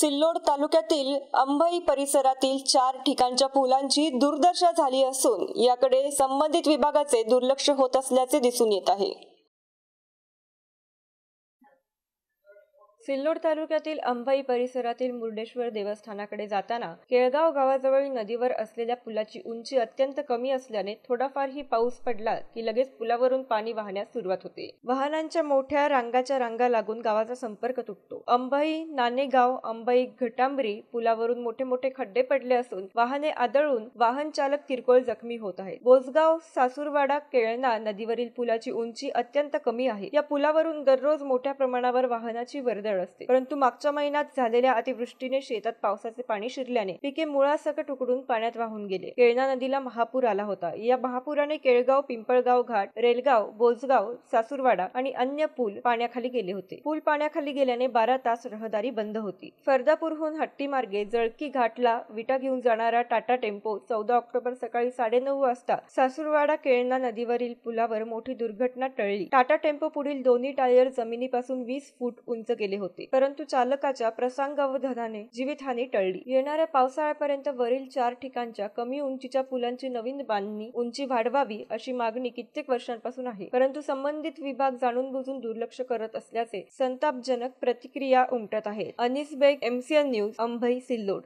सिल्लोड तालुक्यातील अंभई परिसरातील 4 ठिकाणच्या पुलांची दुर्दशा झाली असून याकडे संबंधित विभागाचे दुर्लक्ष होत असल्याचे दिसून येत आहे। सिल्लोड तालुक्यातील अंभई परिसरातील मुर्डेश्वर देवस्थानाकडे जाताना केळगाव गावाजवळ नदीवर असलेल्या पुलाची उंची अत्यंत कमी असल्याने थोडाफारही पाऊस पडला की लगेच पुलावरून पाणी वाहण्यास सुरुवात होते। वाहनांच्या मोठ्या रांगा लागून गावाचा संपर्क तुटतो। अंभई नाणेगाव अंभई घटांबरी पुलावरून मोठे मोठे खड्डे पडले असून वाहने आदळून वाहन चालक किरकोळ जखमी होत आहेत। बोसगाव सासूरवाडा केळणा नदीवरील पुलाची उंची अत्यंत कमी आहे। या पुलावरून दररोज मोठ्या प्रमाणावर वाहनाची वर्दळ असते, परंतु मागच्या महिन्यात झालेल्या अतिवृष्टीने शेतात पावसाचे पाणी शिरल्याने पिके मुळासकट उकडून पाण्यात वाहून गेले। केळणा नदीला महापूर आला होता। या महापुराने केळगाव पिंपळगाव घाट रेलगाव बोसगाव सासूरवाडा आणि अन्य पूल पाण्याखाली गेले होते। पूल पाण्याखाली गेल्याने 12 तास रहदारी बंद होती। फरदापूरहून हट्टी मार्गे जळकी घाटला विटा घेऊन जाणारा टाटा टेम्पो 14 ऑक्टोबर सकाळी 9:30 वाजता सासूरवाडा केळणा नदीवरील पुलावर मोठी दुर्घटना टळली। टाटा टेम्पो पुढील दोन्ही टायर जमिनीपासून 20 फूट उंच गेले होते, परंतु चालकाच्या प्रसंगावधानाने जीवितहानी टळली। येणाऱ्या पावसाळ्यापर्यंत वरील 4 ठिकाणच्या कमी उंचीच्या पुलांची नवीन बांधणी उंची वाढवावी अशी मागणी कित्येक वर्षांपासून आहे, परंतु संबंधित विभाग जाणून बुजून दुर्लक्ष करत असल्याचे संतापजनक प्रतिक्रिया उमटत आहेत। अनिस बेग, MCN न्यूज, अंभई, सिल्लोड।